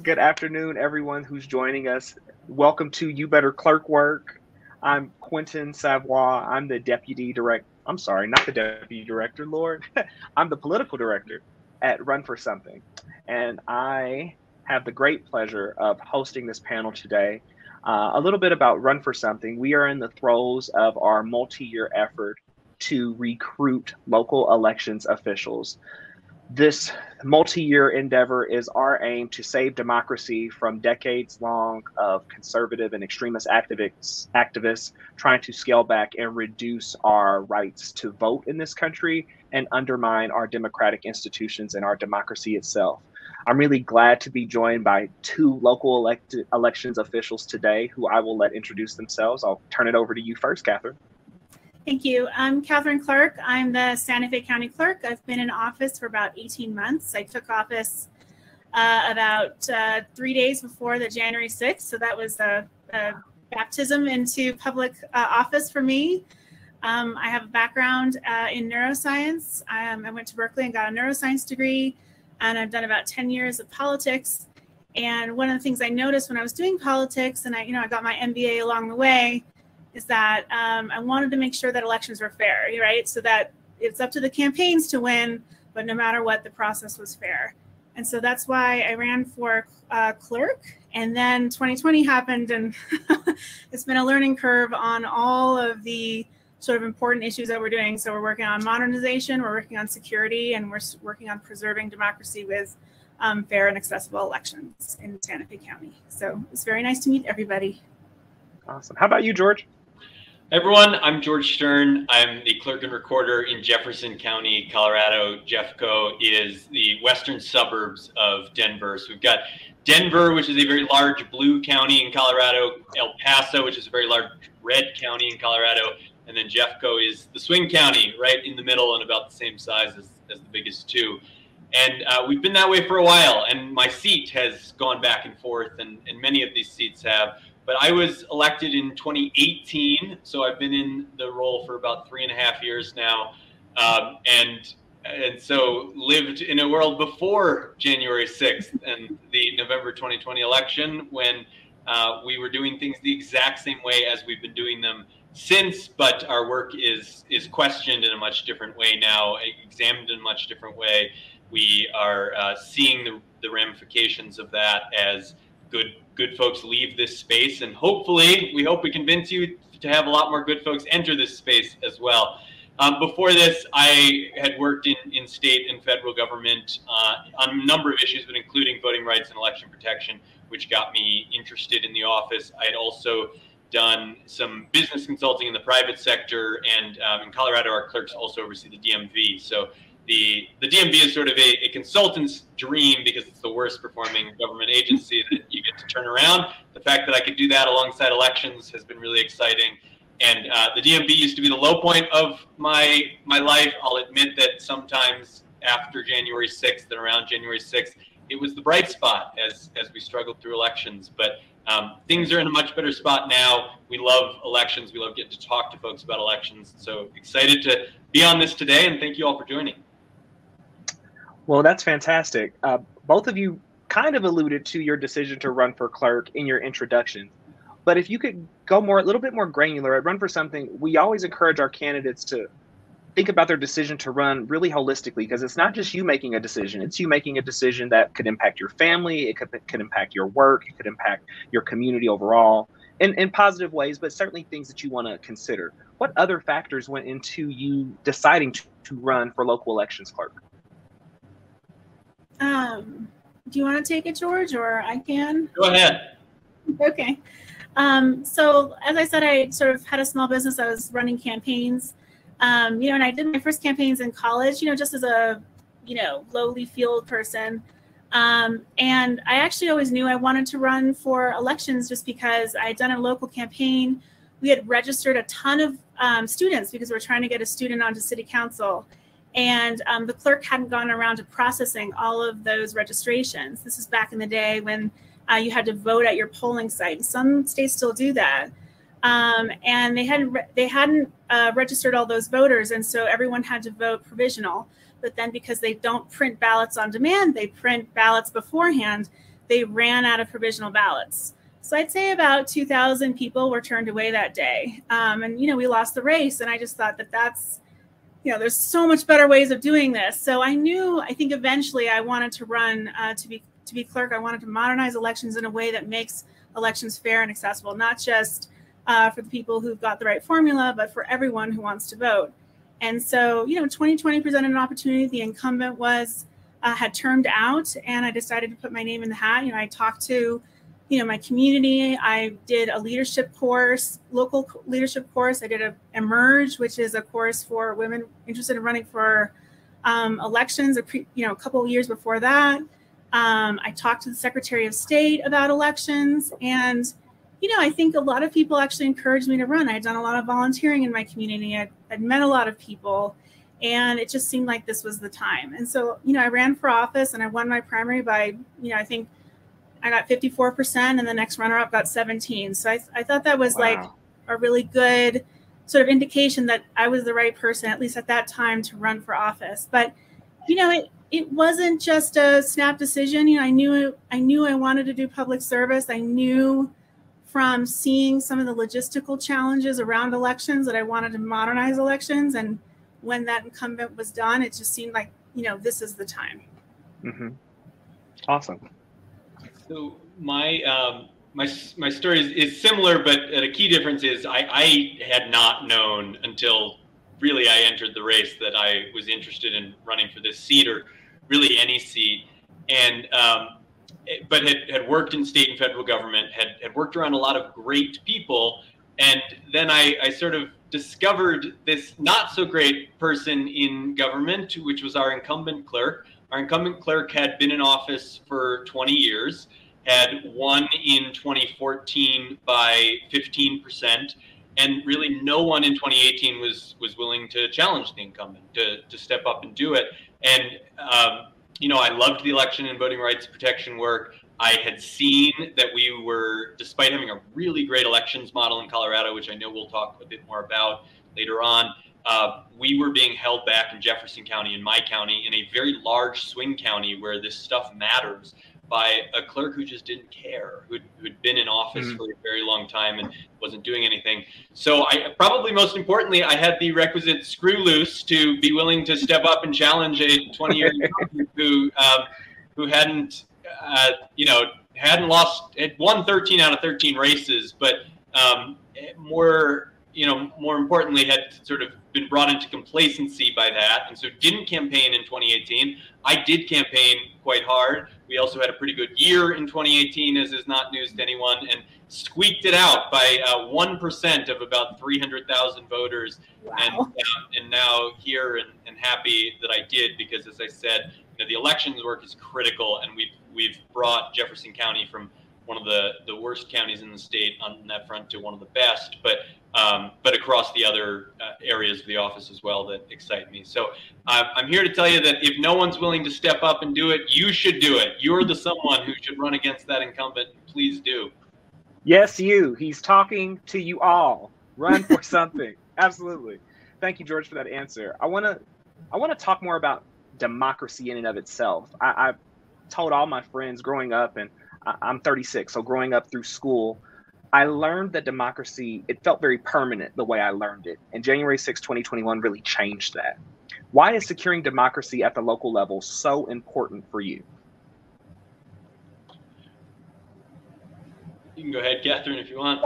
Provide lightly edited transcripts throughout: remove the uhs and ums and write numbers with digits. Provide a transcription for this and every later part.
Good afternoon, everyone who's joining us. Welcome to You Better Clerk Work. I'm Quentin Savwoir. I'm the deputy director. I'm sorry, not the deputy director, Lord. I'm the political director at Run for Something. And I have the great pleasure of hosting this panel today. A little bit about Run for Something. We are in the throes of our multi-year effort to recruit local elections officials. This multi-year endeavor is our aim to save democracy from decades long of conservative and extremist activists trying to scale back and reduce our rights to vote in this country and undermine our democratic institutions and our democracy itself. I'm really glad to be joined by two local elections officials today who I will let introduce themselves. I'll turn it over to you first, Katharine. Thank you. I'm Katharine Clerk. I'm the Santa Fe County Clerk. I've been in office for about 18 months. I took office about 3 days before the January 6th, so that was a baptism into public office for me. I have a background in neuroscience. I went to Berkeley and got a neuroscience degree, and I've done about 10 years of politics. And one of the things I noticed when I was doing politics, and I got my MBA along the way, is that I wanted to make sure that elections were fair, right? So that it's up to the campaigns to win, but no matter what, the process was fair. And so that's why I ran for clerk. And then 2020 happened, and it's been a learning curve on all of the sort of important issues that we're doing. So we're working on modernization, we're working on security, and we're working on preserving democracy with fair and accessible elections in Santa Fe County. So it's very nice to meet everybody. Awesome. How about you, George? Everyone, I'm George Stern. I'm the clerk and recorder in Jefferson County, Colorado. Jeffco is the western suburbs of Denver. So we've got Denver, which is a very large blue county in Colorado, El Paso, which is a very large red county in Colorado, and then Jeffco is the swing county right in the middle and about the same size as the biggest two. And we've been that way for a while, and my seat has gone back and forth, and many of these seats have. But I was elected in 2018, so I've been in the role for about 3.5 years now, and so lived in a world before January 6th and the November 2020 election, when we were doing things the exact same way as we've been doing them since, but our work is questioned in a much different way now, examined in a much different way. We are seeing the ramifications of that as good folks leave this space, and hopefully we hope we convince you to have a lot more good folks enter this space as well. Before this, I had worked in state and federal government on a number of issues, but including voting rights and election protection, which got me interested in the office. I had also done some business consulting in the private sector, and in Colorado, our clerks also oversee the DMV. So the DMV is sort of a consultant's dream because it's the worst performing government agency that you get to turn around. The fact that I could do that alongside elections has been really exciting. And the DMV used to be the low point of my life. I'll admit that sometimes after January 6th and around January 6th, it was the bright spot as we struggled through elections. But things are in a much better spot now. We love elections. We love getting to talk to folks about elections. So excited to be on this today, and thank you all for joining. Well, that's fantastic. Both of you kind of alluded to your decision to run for clerk in your introduction. But if you could go a little bit more granular at Run for Something, we always encourage our candidates to think about their decision to run really holistically, because it's not just you making a decision. It's you making a decision that could impact your family. It could impact your work. It could impact your community overall in positive ways, but certainly things that you want to consider. What other factors went into you deciding to run for local elections clerk? Do you want to take it, George, or I can? Go ahead. Okay. So as I said, I sort of had a small business. I was running campaigns, and I did my first campaigns in college, just as a, lowly field person. And I actually always knew I wanted to run for elections just because I had done a local campaign. We had registered a ton of students because we were trying to get a student onto city council. And the clerk hadn't gone around to processing all of those registrations. This is back in the day when you had to vote at your polling site. Some states still do that. And they hadn't registered all those voters, and so everyone had to vote provisional. But then because they don't print ballots on demand, they print ballots beforehand. they ran out of provisional ballots. So I'd say about 2,000 people were turned away that day. And, you know, we lost the race. And I just thought that that's, you know, there's so much better ways of doing this. So I think eventually I wanted to run to be clerk. I wanted to modernize elections in a way that makes elections fair and accessible, not just for the people who've got the right formula, but for everyone who wants to vote. And so, you know, 2020 presented an opportunity. The incumbent had termed out, and I decided to put my name in the hat. You know, I talked to, you know, my community. I did a leadership course, local leadership course. I did a Emerge, which is a course for women interested in running for elections, a couple of years before that. I talked to the Secretary of State about elections, and, you know, I think a lot of people actually encouraged me to run. I had done a lot of volunteering in my community. I'd met a lot of people, and it just seemed like this was the time. And so, you know, I ran for office and I won my primary by, you know, I think I got 54% and the next runner-up got 17. So I thought that was like a really good sort of indication that I was the right person, at least at that time, to run for office. But, you know, it wasn't just a snap decision. You know, I knew I wanted to do public service. I knew from seeing some of the logistical challenges around elections that I wanted to modernize elections. And when that incumbent was done, it just seemed like, you know, this is the time. Mm-hmm. Awesome. So my story is similar, but a key difference is I had not known until really I entered the race that I was interested in running for this seat, or really any seat, and but had worked in state and federal government, had worked around a lot of great people, and then I sort of discovered this not so great person in government, which was our incumbent clerk. Our incumbent clerk had been in office for 20 years, had won in 2014 by 15%, and really no one in 2018 was willing to challenge the incumbent to step up and do it. And you know, I loved the election and voting rights protection work. I had seen that we were, despite having a really great elections model in Colorado, which I know we'll talk a bit more about later on, we were being held back in Jefferson County, in my county, in a very large swing county where this stuff matters, by a clerk who just didn't care, who'd been in office for a very long time and wasn't doing anything. So probably most importantly, I had the requisite screw loose to be willing to step up and challenge a 20-year incumbent who hadn't, you know, hadn't lost, had won 13 out of 13 races, but more importantly, had sort of been brought into complacency by that, and so didn't campaign in 2018. I did campaign quite hard. We also had a pretty good year in 2018, as is not news to anyone, and squeaked it out by 1% of about 300,000 voters. Wow. And now here and happy that I did, because as I said, you know, the elections work is critical, and we've brought Jefferson County from one of the worst counties in the state on that front to one of the best, but across the other areas of the office as well that excite me. So I'm here to tell you that if no one's willing to step up and do it, you should do it. You're the someone who should run against that incumbent. Please do. Yes, you. He's talking to you all. Run for something. Absolutely. Thank you, George, for that answer. I want to talk more about democracy in and of itself. I've told all my friends growing up, and I'm 36, so growing up through school, I learned that democracy, it felt very permanent the way I learned it. And January 6, 2021 really changed that. Why is securing democracy at the local level so important for you? You can go ahead, Catherine, if you want.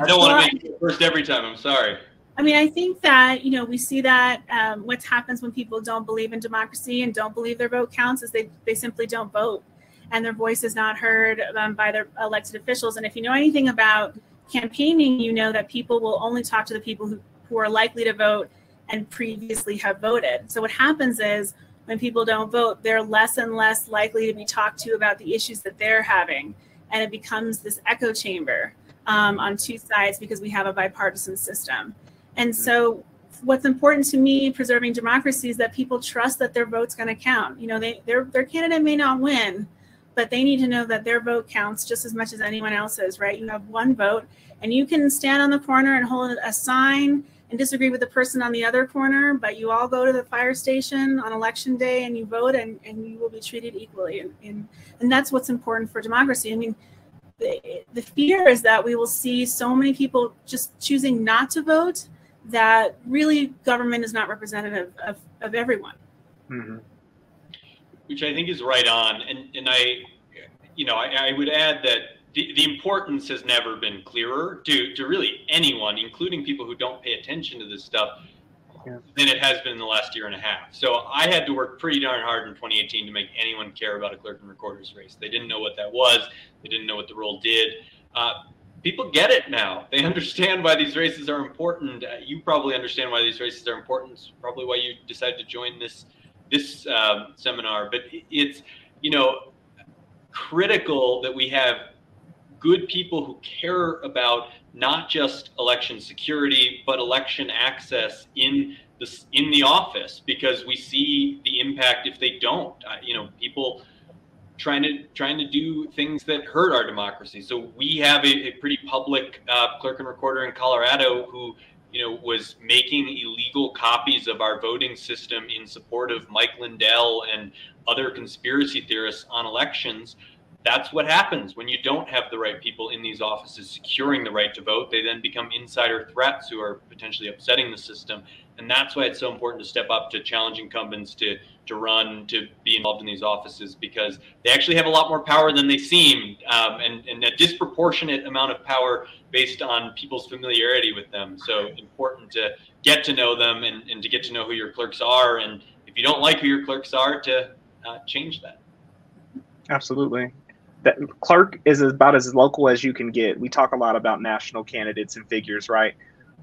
I don't want to make it first every time. I'm sorry. I mean, I think that, you know, we see that what happens when people don't believe in democracy and don't believe their vote counts is they simply don't vote, and their voice is not heard by their elected officials. And if you know anything about campaigning, you know that people will only talk to the people who are likely to vote and previously have voted. So what happens is when people don't vote, they're less and less likely to be talked to about the issues that they're having. And it becomes this echo chamber on two sides because we have a bipartisan system. And so what's important to me, preserving democracy, is that people trust that their vote's going to count. You know, their candidate may not win, but they need to know that their vote counts just as much as anyone else's, right? You have one vote, and you can stand on the corner and hold a sign and disagree with the person on the other corner, but you all go to the fire station on election day and you vote, and you will be treated equally. And that's what's important for democracy. I mean, the fear is that we will see so many people just choosing not to vote that really government is not representative of everyone. Mm-hmm. Which I think is right on. And I would add that the importance has never been clearer to really anyone, including people who don't pay attention to this stuff, than it has been in the last year and a half. So I had to work pretty darn hard in 2018 to make anyone care about a clerk and recorder's race. They didn't know what that was. They didn't know what the role did. People get it now. They understand why these races are important. You probably understand why these races are important. It's probably why you decided to join this seminar. But it's, critical that we have good people who care about not just election security, but election access in the office, because we see the impact if they don't. People trying to do things that hurt our democracy. So we have a pretty public clerk and recorder in Colorado who was making illegal copies of our voting system in support of Mike Lindell and other conspiracy theorists on elections. That's what happens when you don't have the right people in these offices securing the right to vote. They then become insider threats who are potentially upsetting the system. And that's why it's so important to step up to challenge incumbents to run, to be involved in these offices, because they actually have a lot more power than they seem, and a disproportionate amount of power based on people's familiarity with them. So important to get to know them and to get to know who your clerks are. And if you don't like who your clerks are, to change that. Absolutely. That clerk is about as local as you can get. We talk a lot about national candidates and figures, right?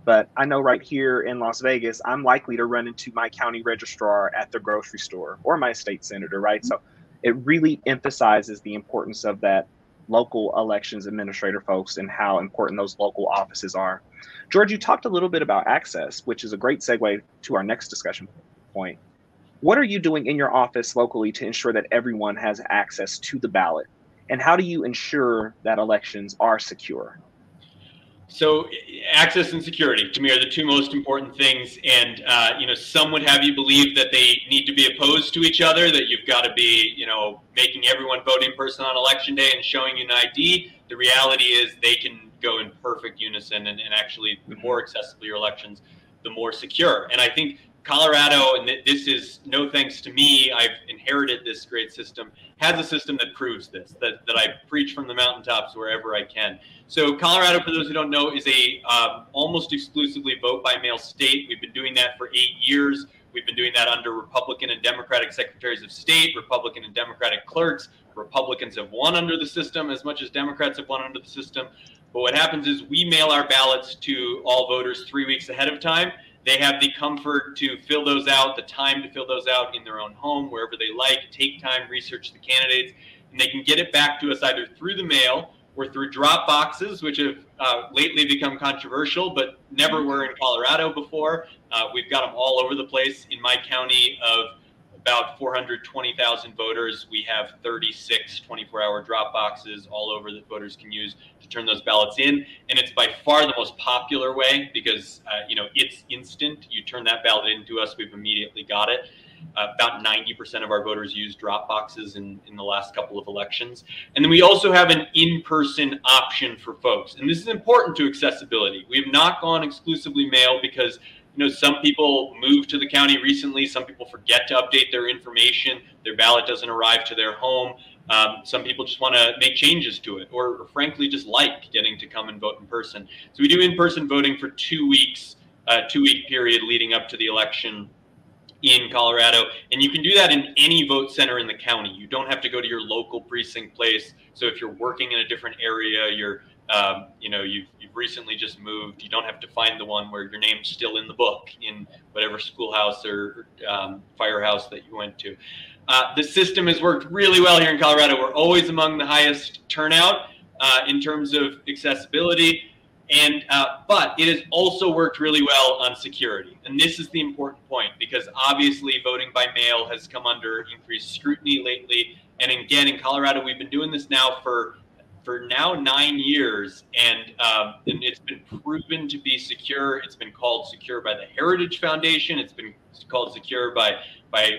But I know right here in Las Vegas, I'm likely to run into my county registrar at the grocery store or my state senator, right? So it really emphasizes the importance of that local elections administrator folks and how important those local offices are. George, you talked a little bit about access, which is a great segue to our next discussion point. What are you doing in your office locally to ensure that everyone has access to the ballot? And how do you ensure that elections are secure? So access and security, to me, are the two most important things. And, some would have you believe that they need to be opposed to each other, that you've got to be, making everyone vote in person on election day and showing you an ID. The reality is they can go in perfect unison, and actually the more accessible your elections, the more secure. And I think Colorado, and this is no thanks to me, I've inherited this great system, has a system that proves this, that I preach from the mountaintops wherever I can. So Colorado, for those who don't know, is a almost exclusively vote by mail state. We've been doing that for 8 years. We've been doing that under Republican and Democratic secretaries of state, Republican and Democratic clerks. Republicans have won under the system as much as Democrats have won under the system. But what happens is we mail our ballots to all voters 3 weeks ahead of time. They have the comfort to fill those out, the time to fill those out in their own home, wherever they like, take time, research the candidates, and they can get it back to us either through the mail or through drop boxes, which have lately become controversial, but never were in Colorado before. We've got them all over the place. In my county of about 420,000 voters, we have 36 24-hour drop boxes all over that voters can use to turn those ballots in. And it's by far the most popular way because, it's instant. You turn that ballot into us, we've immediately got it. About 90% of our voters use drop boxes in the last couple of elections. And then we also have an in-person option for folks. And this is important to accessibility. We have not gone exclusively mail because some people moved to the county recently. Some people forget to update their information. Their ballot doesn't arrive to their home. Some people just want to make changes to it or frankly just like getting to come and vote in person. So we do in-person voting for 2 weeks, a 2-week period leading up to the election in Colorado. And you can do that in any vote center in the county. You don't have to go to your local precinct place. So if you're working in a different area, you've recently just moved, you don't have to find the one where your name's still in the book in whatever schoolhouse or firehouse that you went to. The system has worked really well here in Colorado. We're always among the highest turnout in terms of accessibility. And but it has also worked really well on security. And this is the important point because obviously voting by mail has come under increased scrutiny lately. And again, in Colorado, we've been doing this now for for now 9 years, and it's been proven to be secure. It's been called secure by the Heritage Foundation. It's been called secure by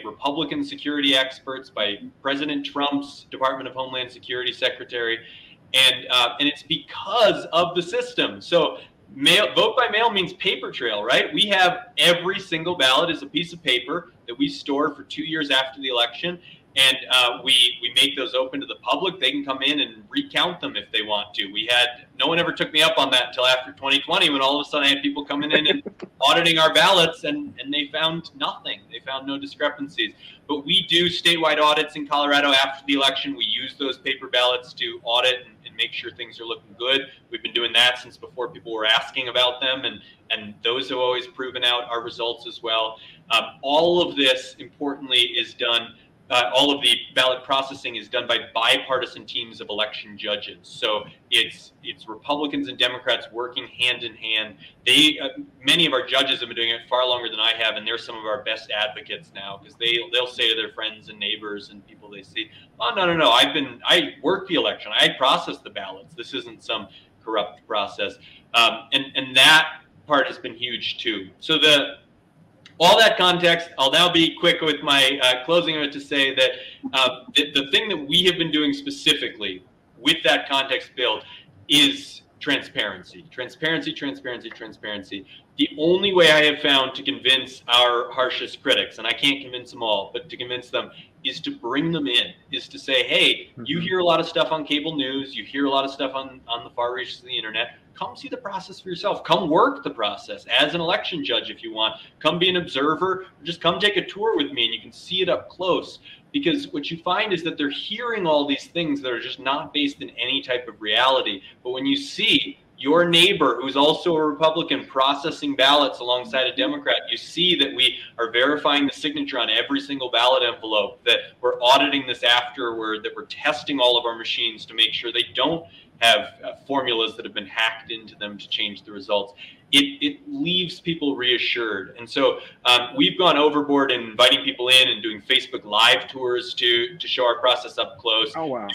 Republican security experts, by President Trump's Department of Homeland Security Secretary, and it's because of the system. So vote by mail means paper trail, right? We have every single ballot is a piece of paper that we store for 2 years after the election. And we make those open to the public. They can come in and recount them if they want to. No one ever took me up on that until after 2020, when all of a sudden I had people coming in and auditing our ballots, and they found nothing. They found no discrepancies. But we do statewide audits in Colorado after the election. We use those paper ballots to audit and make sure things are looking good. We've been doing that since before people were asking about them, and those have always proven out our results as well. All of this, importantly, is done. All of the ballot processing is done by bipartisan teams of election judges. So it's Republicans and Democrats working hand in hand. Many of our judges have been doing it far longer than I have, and they're some of our best advocates now, because they'll say to their friends and neighbors and people they see, "Oh, no, I work the election. I process the ballots. This isn't some corrupt process," and that part has been huge too. So all that context, I'll now be quick with my closing to say that the thing that we have been doing specifically with that context build is transparency. Transparency. The only way I have found to convince our harshest critics, and I can't convince them all, but to convince them, is to bring them in, is to say, hey, you hear a lot of stuff on cable news, you hear a lot of stuff on the far reaches of the internet. Come see the process for yourself. Come work the process as an election judge if you want. Come be an observer, or just come take a tour with me and you can see it up close. Because what you find is that they're hearing all these things that are just not based in any type of reality. But when you see your neighbor, who's also a Republican, processing ballots alongside a Democrat, you see that we are verifying the signature on every single ballot envelope, that we're auditing this afterward, that we're testing all of our machines to make sure they don't have formulas that have been hacked into them to change the results. It leaves people reassured. And so we've gone overboard in inviting people in and doing Facebook Live tours to show our process up close. Oh, wow.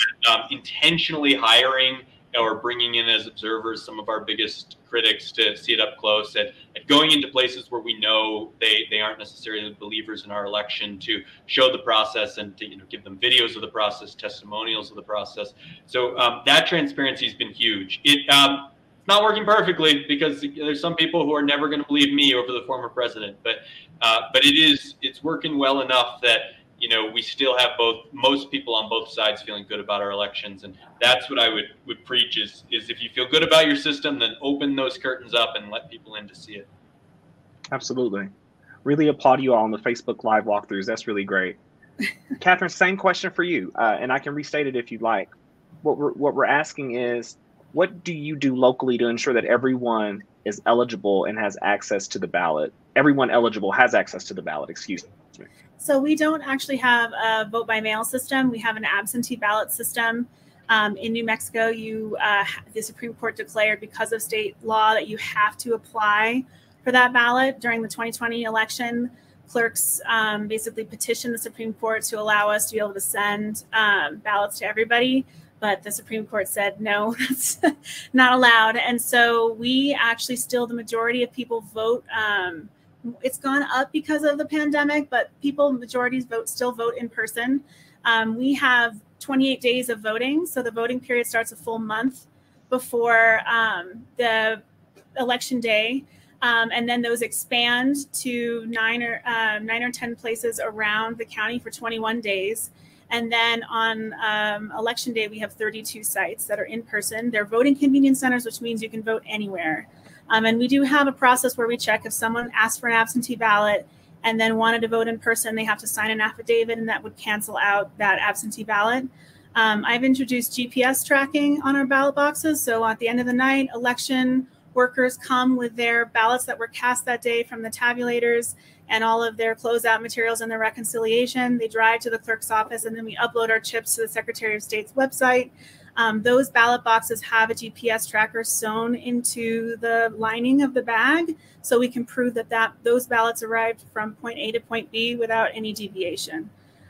Intentionally hiring or bringing in as observers some of our biggest critics to see it up close, at going into places where we know they aren't necessarily believers in our election, to show the process and to give them videos of the process, testimonials of the process. So that transparency has been huge. It's not working perfectly, because there's some people who are never going to believe me over the former president, but it's working well enough that we still have most people on both sides feeling good about our elections. And that's what I would preach is if you feel good about your system, then open those curtains up and let people in to see it. Absolutely. Really applaud you all on the Facebook Live walkthroughs. That's really great. Katharine, same question for you. And I can restate it if you'd like. What we're asking is, what do you do locally to ensure that everyone is eligible and has access to the ballot? Everyone eligible has access to the ballot, excuse me. So we don't actually have a vote by mail system. We have an absentee ballot system. In New Mexico, the Supreme Court declared, because of state law, that you have to apply for that ballot during the 2020 election. Clerks basically petitioned the Supreme Court to allow us to be able to send ballots to everybody. But the Supreme Court said, no, that's not allowed. And so we actually still, the majority of people vote. It's gone up because of the pandemic, but majorities still vote in person. We have 28 days of voting. So the voting period starts a full month before the election day. And then those expand to 9 or 10 places around the county for 21 days. And then on election day, we have 32 sites that are in person. They're voting convenience centers, which means you can vote anywhere. And we do have a process where we check if someone asked for an absentee ballot and then wanted to vote in person, they have to sign an affidavit, and that would cancel out that absentee ballot. I've introduced GPS tracking on our ballot boxes. So at the end of the night, election workers come with their ballots that were cast that day from the tabulators and all of their closeout materials and their reconciliation. They drive to the clerk's office, and then we upload our chips to the Secretary of State's website. Those ballot boxes have a GPS tracker sewn into the lining of the bag, so we can prove that those ballots arrived from point A to point B without any deviation.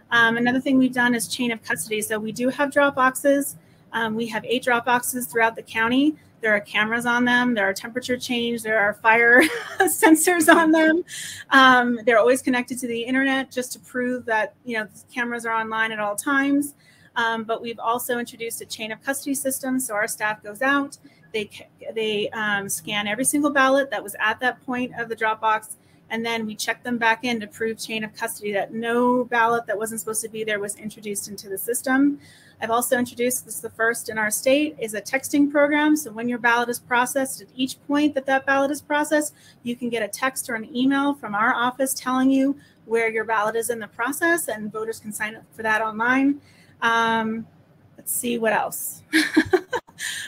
Another thing we've done is chain of custody. So we do have drop boxes We have 8 drop boxes throughout the county. There are cameras on them. There are temperature change. There are fire sensors on them. They're always connected to the internet just to prove that, you know, the cameras are online at all times. But we've also introduced a chain of custody system. So our staff goes out, they scan every single ballot that was at that point of the drop box, and then we check them back in to prove chain of custody that no ballot that wasn't supposed to be there was introduced into the system. I've also introduced, this is the first in our state, is a texting program. So when your ballot is processed, at each point that that ballot is processed, you can get a text or an email from our office telling you where your ballot is in the process, and voters can sign up for that online. Let's see what else.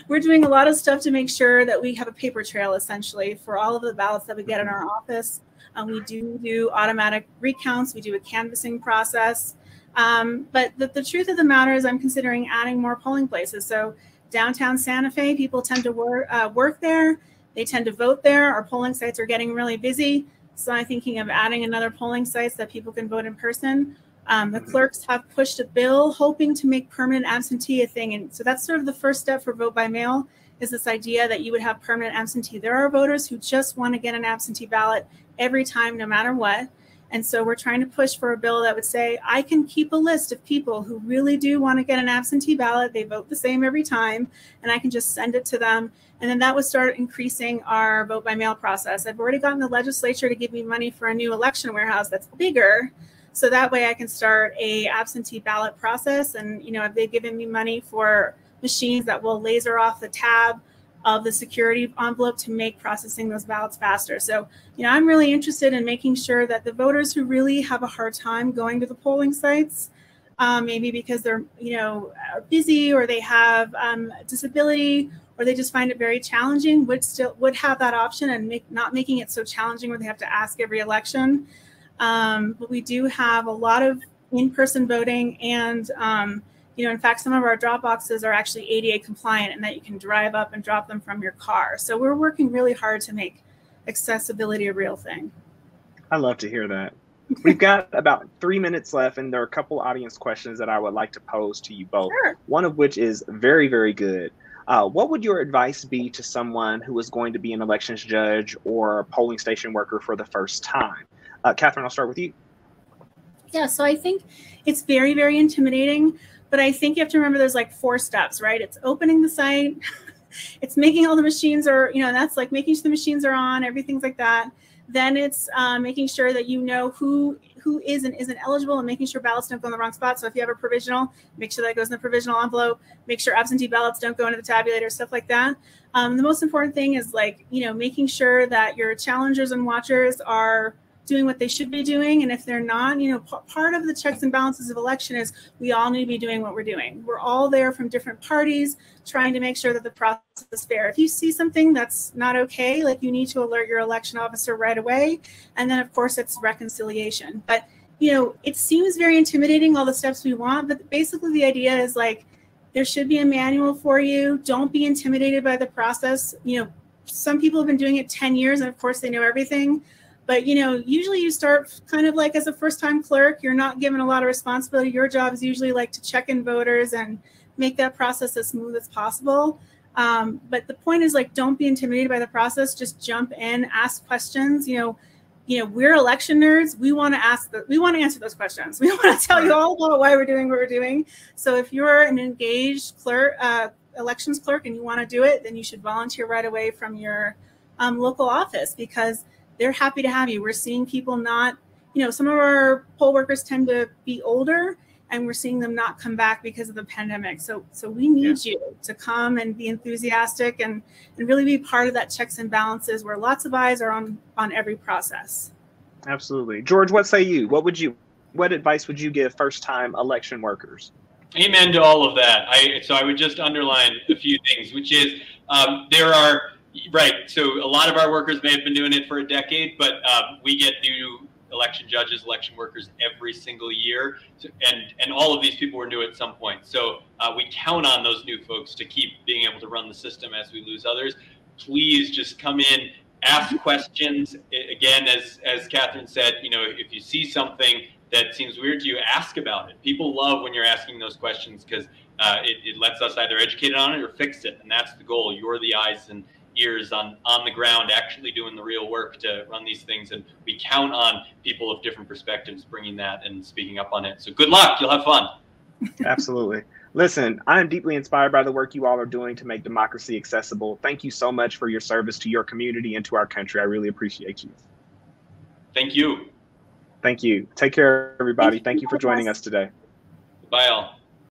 We're doing a lot of stuff to make sure that we have a paper trail, essentially, for all of the ballots that we get in our office. We do automatic recounts. We do a canvassing process. But the truth of the matter is I'm considering adding more polling places. So downtown Santa Fe, people tend to work there. They tend to vote there. Our polling sites are getting really busy. So I'm thinking of adding another polling sites that people can vote in person. The clerks have pushed a bill hoping to make permanent absentee a thing. And so that's sort of the first step for vote by mail, is this idea that you would have permanent absentee. There are voters who just want to get an absentee ballot every time, no matter what. And so we're trying to push for a bill that would say, I can keep a list of people who really do want to get an absentee ballot. They vote the same every time, and I can just send it to them. And then that would start increasing our vote by mail process. I've already gotten the legislature to give me money for a new election warehouse that's bigger. So that way I can start a absentee ballot process. And, you know, they've given me money for machines that will laser off the tab of the security envelope to make processing those ballots faster. So, you know, I'm really interested in making sure that the voters who really have a hard time going to the polling sites, maybe because they're, you know, are busy, or they have a disability, or they just find it very challenging, would have that option, and not making it so challenging where they have to ask every election. But we do have a lot of in-person voting, and you know, in fact, some of our drop boxes are actually ADA compliant, and that you can drive up and drop them from your car. So we're working really hard to make accessibility a real thing. I love to hear that. We've got about 3 minutes left, and there are a couple audience questions that I would like to pose to you both. Sure. One of which is very, very good. What would your advice be to someone who is going to be an elections judge or polling station worker for the first time? Katharine, I'll start with you. Yeah, so I think it's very, very intimidating, but I think you have to remember there's like 4 steps, right? It's opening the site, it's making all the machines are, you know, that's like making sure the machines are on, everything's like that. Then it's making sure that you know who is and isn't eligible, and making sure ballots don't go in the wrong spot. So if you have a provisional, make sure that goes in the provisional envelope, make sure absentee ballots don't go into the tabulator, stuff like that. The most important thing is, like, you know, making sure that your challengers and watchers are doing what they should be doing. And if they're not, you know, part of the checks and balances of election is we all need to be doing what we're doing. We're all there from different parties trying to make sure that the process is fair. If you see something that's not okay, like, you need to alert your election officer right away. And then of course it's reconciliation. But, you know, it seems very intimidating, all the steps we want, but basically the idea is, like, there should be a manual for you. Don't be intimidated by the process. You know, some people have been doing it 10 years and of course they know everything. But, you know, usually you start kind of like as a first-time clerk, you're not given a lot of responsibility. Your job is usually like to check in voters and make that process as smooth as possible. But the point is, like, don't be intimidated by the process. Just jump in, ask questions. You know, we're election nerds. We want to answer those questions. We want to tell you all about why we're doing what we're doing. So if you're an engaged clerk, elections clerk, and you want to do it, then you should volunteer right away from your local office, because they're happy to have you. We're seeing people not, you know, some of our poll workers tend to be older, and we're seeing them not come back because of the pandemic. So we need you to come and be enthusiastic and really be part of that checks and balances where lots of eyes are on every process. Absolutely. George, what say you? What advice would you give first-time election workers? Amen to all of that. So I would just underline a few things, which is there are, right, so a lot of our workers may have been doing it for a decade, but we get new election judges, election workers every single year, and all of these people were new at some point. So we count on those new folks to keep being able to run the system as we lose others. Please just come in, ask questions. Again, as Katharine said, you know, if you see something, that seems weird to you, ask about it. People love when you're asking those questions because it lets us either educate on it or fix it. And that's the goal. You're the eyes and ears on the ground, actually doing the real work to run these things. And we count on people of different perspectives bringing that and speaking up on it. So good luck. You'll have fun. Absolutely. Listen, I am deeply inspired by the work you all are doing to make democracy accessible. Thank you so much for your service to your community and to our country. I really appreciate you. Thank you. Thank you. Take care, everybody. Thank you for joining us today. Bye, all.